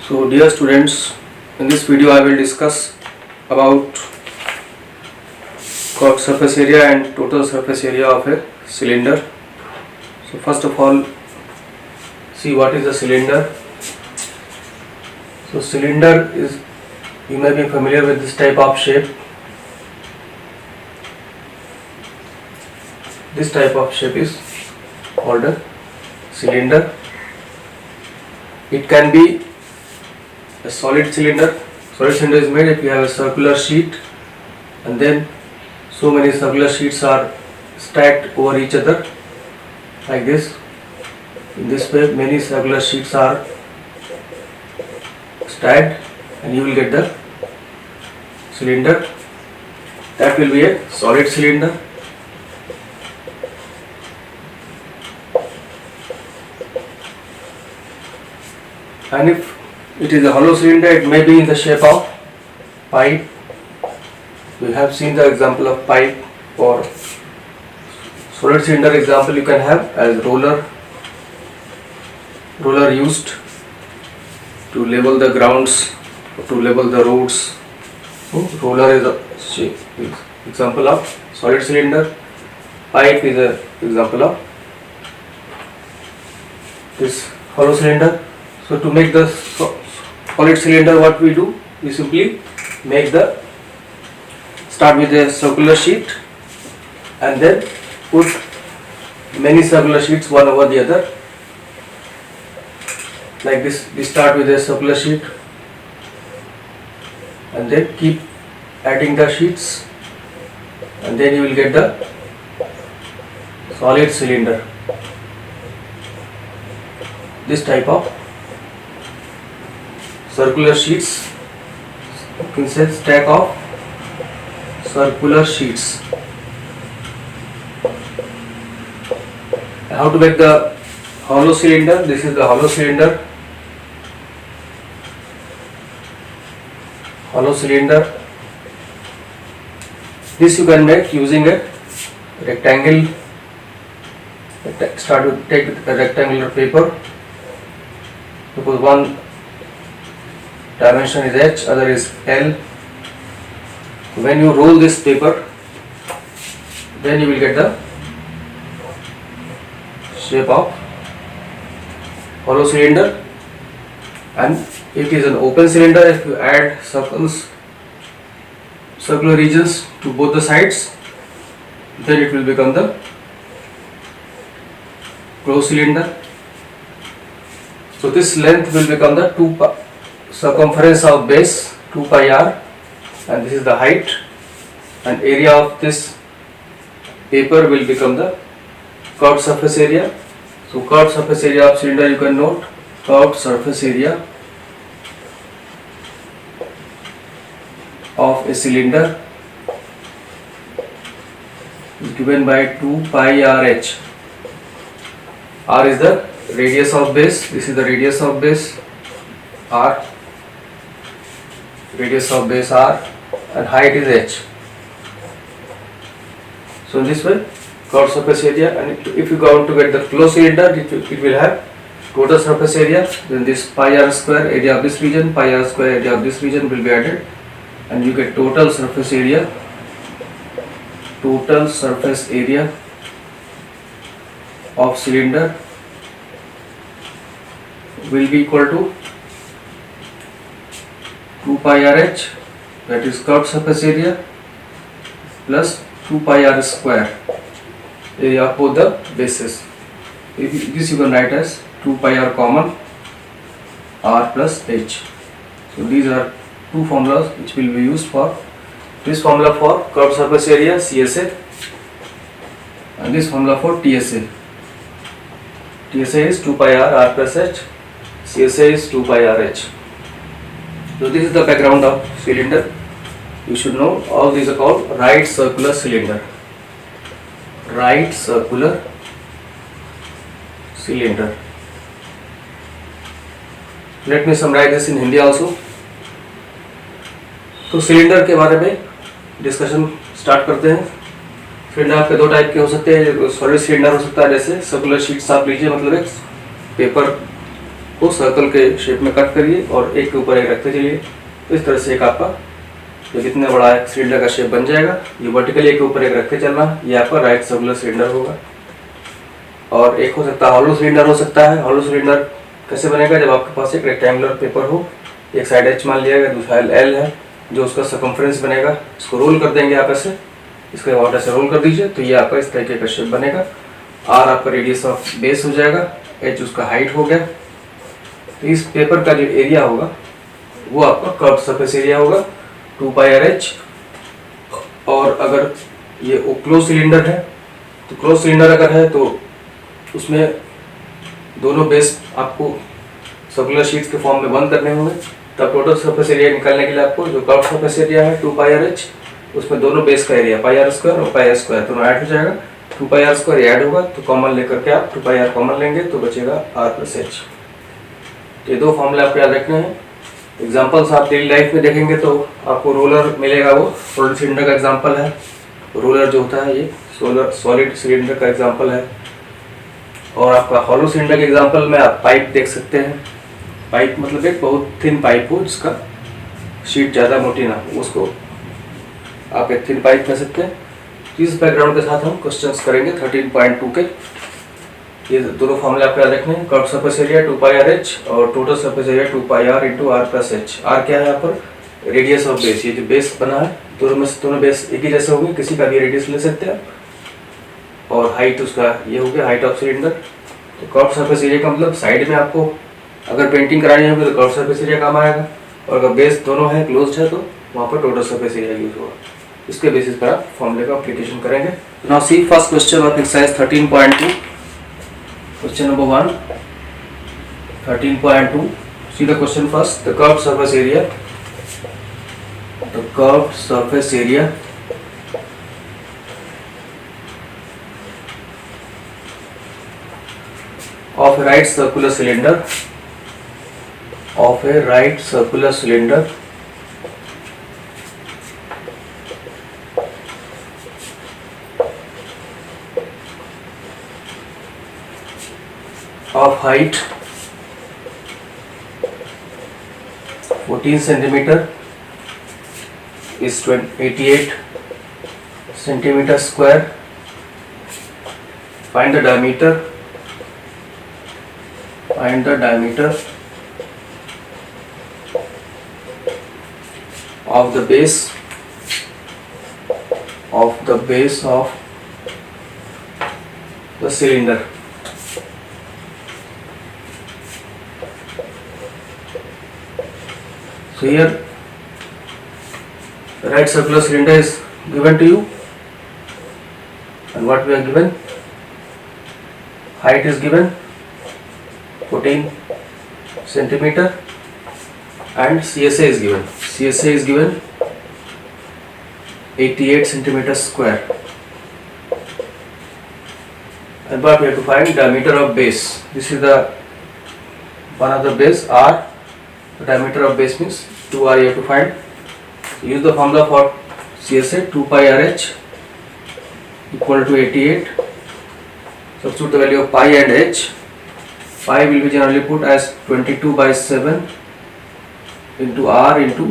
So dear students, in this video I will discuss about curved surface area and total surface area of a cylinder. So first of all, see what is a cylinder. So cylinder is, you may be familiar with this type of shape. This type of shape is called a cylinder. It can be a solid cylinder. Solid cylinder is made if you have a circular sheet and then so many circular sheets are stacked over each other like this. In this way many circular sheets are stacked and you will get the cylinder. That will be a solid cylinder. And if it is a hollow cylinder, it may be in the shape of pipe. We have seen the example of pipe. For solid cylinder example, you can have as roller used to level the grounds, to level the roads. Roller is a example of solid cylinder. Pipe is a example of this hollow cylinder. So to make the solid cylinder, what we do, we simply start with a circular sheet and then put many circular sheets one over the other like this. We start with a circular sheet and then keep adding the sheets and then you will get the solid cylinder. This type of circular sheets, you can say stack of circular sheets. How to make the hollow cylinder? This is the hollow cylinder. Hollow cylinder. This you can make using a rectangle. Start with take a rectangular paper. Suppose one dimension is h, other is L. When you roll this paper, then you will get the shape of hollow cylinder. And it is an open cylinder. If you add circular regions to both the sides, then it will become the closed cylinder. So this length will become the circumference of base 2 pi r, and this is the height, and area of this paper will become the curved surface area. So curved surface area of cylinder, you can note curved surface area of a cylinder is given by 2 pi r h. R is the radius of base. This is the radius of base r. Radius of base r, and height is h. So in this way, curved surface area, and if you go on to get the closed cylinder, it will have total surface area. Then this pi r square area of this region, pi r square area of this region will be added, and you get total surface area. Total surface area of cylinder will be equal to 2 pi r h, that is curved surface area, plus 2 pi r square area of both the bases. This you can write as 2 pi r common, r plus h. So these are two formulas which will be used for this formula for curved surface area CSA, and this formula for TSA. TSA is 2 pi r plus h, CSA is 2 pi r h. So this is the background of cylinder. You should know all these are called right circular cylinder. Right circular cylinder. Let me summarize this in Hindi also. तो cylinder के बारे में discussion start करते हैं। Cylinder आपके दो type के हो सकते हैं। सॉलिड सिलेंडर हो सकता है, जैसे सर्कुलर शीट्स आप लीजिए, मतलब एक पेपर को सर्कल के शेप में कट करिए और एक के ऊपर एक रखते चलिए। तो इस तरह से एक आपका जो कितने बड़ा एक सिलेंडर का शेप बन जाएगा। ये वर्टिकली एक के ऊपर एक रखते चलना, ये आपका राइट सर्कुलर सिलेंडर होगा। और एक हो सकता है हॉलो सिलेंडर हो सकता है। हॉलो सिलेंडर कैसे बनेगा, जब आपके पास एक रेक्टेंगुलर पेपर हो, एक साइड एच मान लिया गया, दूसरा एल है, जो उसका सर्कमफ्रेंस बनेगा, इसको रोल कर देंगे आप ऐसे, इसके बाद ऐसे रोल कर दीजिए, तो ये आपका इस तरीके का शेप बनेगा। आर आपका रेडियस ऑफ बेस हो जाएगा, एच उसका हाइट हो गया। तो इस पेपर का जो एरिया होगा वो आपका कर्व सरफेस एरिया होगा 2πr/h। और अगर ये क्लोज सिलेंडर है, तो क्लोज सिलेंडर अगर है तो उसमें दोनों बेस आपको सर्कुलर शीट्स के फॉर्म में बंद करने होंगे। तब टोटल सरफेस एरिया निकालने के लिए आपको जो कर्व सरफेस एरिया है 2πr/h, उसमें दोनों बेस का एरिया πr² और πr² दोनों ऐड हो जाएगा। 2πr² ऐड होगा तो कॉमन लेकर के आप 2πr कॉमन लेंगे तो बचेगा r+h। ये दो फॉर्मूले आपको याद रखने हैं। एग्जांपल्स आप डेली लाइफ में देखेंगे तो आपको रोलर मिलेगा, वो सॉलिड सिलेंडर का एग्जांपल है। रोलर जो होता है ये सॉलिड सिलेंडर का एग्जांपल है। और आपका हॉलो सिलेंडर के एग्जांपल में आप पाइप देख सकते हैं। पाइप मतलब एक बहुत थिन पाइप हो जिसका शीट ज़्यादा मोटी ना हो, उसको आप एक थिन पाइप कह सकते हैं। इस बैकग्राउंड के साथ हम क्वेश्चंस करेंगे 13.2 के। ये दोनों फॉर्मूले आपको याद रखने हैं। कर्व सरफेस एरिया 2πr/h और total surface area 2πr × r+h। r क्या है यहाँ पर, रेडियस ऑफ बेस। ये जो बेस बना है दोनों में से दोनों बेस एक ही जैसे होंगे, किसी का भी रेडियस ले सकते हैं। और हाइट उसका ये हो गया, हाइट ऑफ सिलेंडर। तो कर्व सरफेस एरिया का मतलब साइड में आपको अगर पेंटिंग करानी होगी तो कर्व सरफेस एरिया काम आएगा, और अगर बेस दोनों है क्लोज्ड है तो वहाँ पर टोटल सरफेस एरिया यूज होगा। इसके बेसिस पर आप फॉर्मूले का एप्लीकेशन करेंगे। Now see first question of exercise 13.2। Question number 1 13.2। See the question first. The curved surface area, the curved surface area of a right circular cylinder, of a right circular cylinder of height 14 centimeter is 88 centimeter square. Find the diameter. Find the diameter of the base of the cylinder. So here the right circular cylinder is given to you, and what we are given, height is given 14 centimeter and CSA is given. CSA is given 88 centimeter square. And but we have to find diameter of base. This is the one of the base R. The diameter of base means 2R you have to find. So use the formula for CSA 2πr/h equal to 88. Substitute the value of pi and h. Pi will be generally put as 22/7 into R into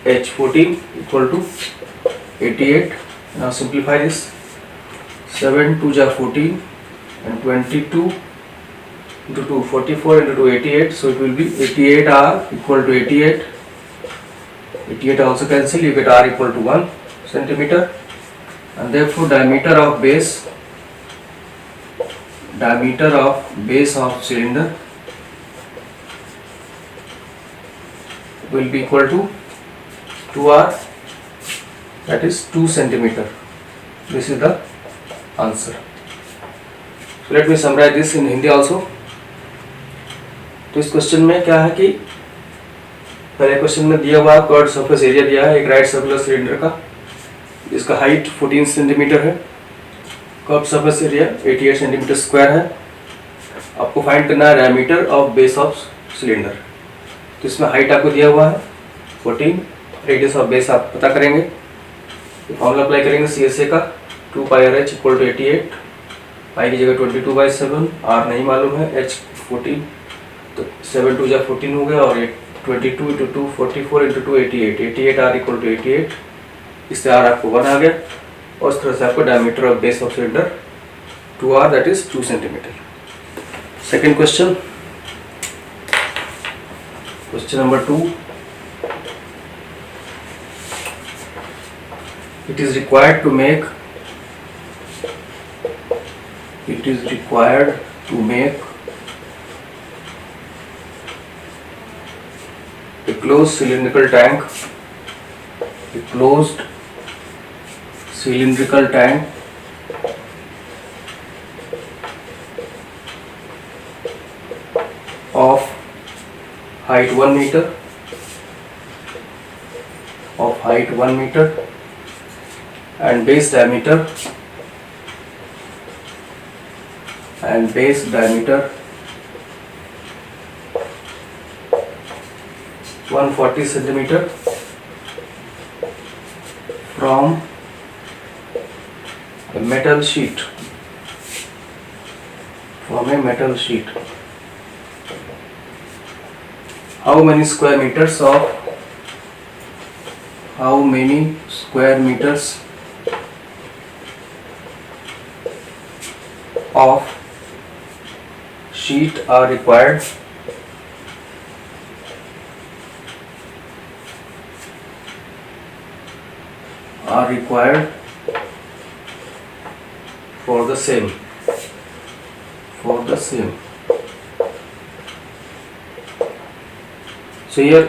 h, 14 equal to 88. Now simplify this. 7 2 ja 14 and 22 into 2 44 into 2 88. So it will be 88R equal to 88. 88 also cancel. You get R equal to 1 centimeter, and therefore diameter of base of cylinder will be equal to 2R, that is 2 centimeter. This is the answer. So let me summarize this in Hindi also. तो इस question में क्या है कि पहले question में दिया हुआ कर्व्ड सरफेस एरिया दिया है एक राइट सर्कुलर सिलेंडर का, जिसका हाइट 14 सेंटीमीटर है, curve surface area 88 centimetre square है। आपको फाइंड करना है diameter of base of cylinder. तो इसमें हाइट आपको दिया हुआ है 14, रेडियस ऑफ बेस आप पता करेंगे। फॉर्मूला अप्लाई करेंगे CSA का 2πr/h इक्वल टू 88, पाई की जगह 22/7, R नहीं मालूम है, h 14 तो 7 2 जा 14 हो गया, और 22 into 2 44 into 2 88, 88 are equal to 88, इससे आर आपको 1 आ गया, और इस तरह से आपको diameter of base of cylinder 2r that is 2 centimetre. Second question, question number 2, it is required to make a closed cylindrical tank of height 1 meter and base diameter 140 centimeter from a metal sheet. How many square meters of sheet are required for the same. So here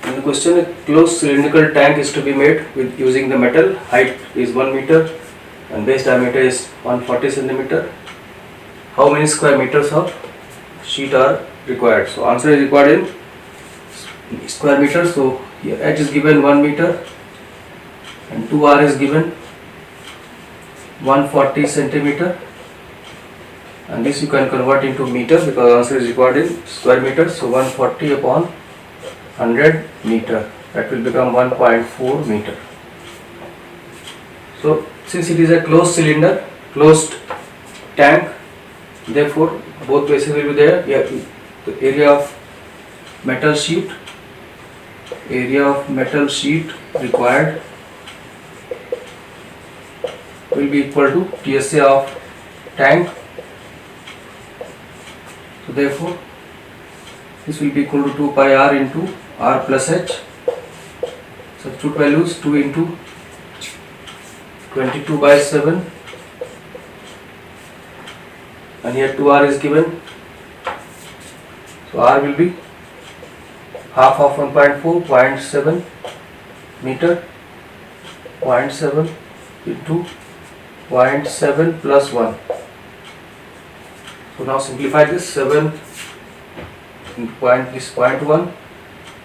in the question, a closed cylindrical tank is to be made with using the metal. Height is 1 meter and base diameter is 140 centimeter. How many square meters of sheet are required? So answer is required in square meters. So here h is given 1 meter and 2r is given 140 centimeter, and this you can convert into meter because answer is required in square meters. So 140 upon 100 meter, that will become 1.4 meter. So since it is a closed tank, therefore both bases will be there. Yeah, the area of metal sheet required will be equal to TSA of tank. So therefore this will be equal to 2 pi r into r plus h. Substitute values, 2 into 22 by 7, and here 2r is given. So r will be half of 1.4, 0.7 meter, 0.7 into 0.7 plus 1. So now simplify this. 7 into 0.1,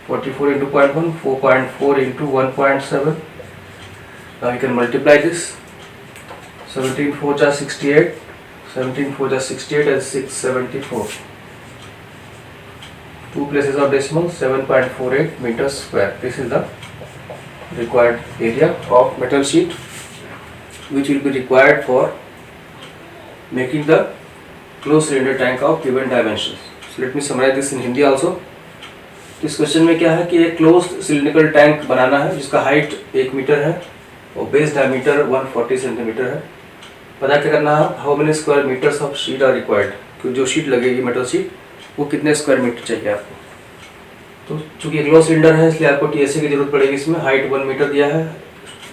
44 into 0.1, 4.4 into 1.7. Now you can multiply this. 17 4 ja 68, 17 4 ja 68 and 674. 2 places of decimal, 7.48 meters square. This is the required area of metal sheet which will be required for making the closed cylinder tank of given dimensions. So let me summarize this in Hindi also. इस question में क्या है कि एक closed cylindrical tank बनाना है जिसका height 1 metre है और बेस डायमीटर 140 सेंटीमीटर है। पता क्या करना है, how many square metres of sheet are required, कि जो शीट लगेगी मेटल शीट वो कितने स्क्वायर मीटर चाहिए आपको। तो चूंकि एक क्लोज सिलेंडर है इसलिए आपको टीएसए की जरूरत पड़ेगी। इसमें हाइट 1 मीटर दिया है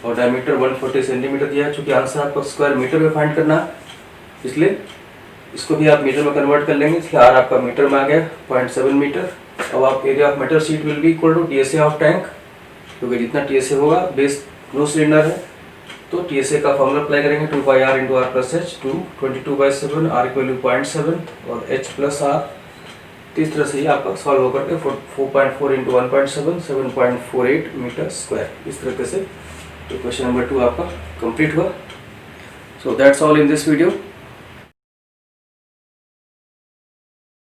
और डायमीटर 140 सेंटीमीटर दिया है। चूंकि आंसर आपको स्क्वायर मीटर में फाइंड करना है इसलिए इसको भी आप मीटर में कन्वर्ट कर लेंगे, इसलिए आर आपका मीटर में आ गया 0.7 मीटर। अब आप area of metal sheet will be equal to TSA of tank, क्योंकि जितना टीएसए होगा बेस क्लोज सिलेंडर है तो टीएसए का फॉर्मूला अप्लाई करेंगे 2 pi r into r plus h, 22/7, r equal to 0.7 और एच प्लस आर। तो इस तरह से ही आपका सॉल्व होकर के 4.4 इंटू 1.7, 7.48 मीटर स्क्वायर। इस तरीके से क्वेश्चन नंबर 2 आपका कंप्लीट हुआ। So that's all in this video.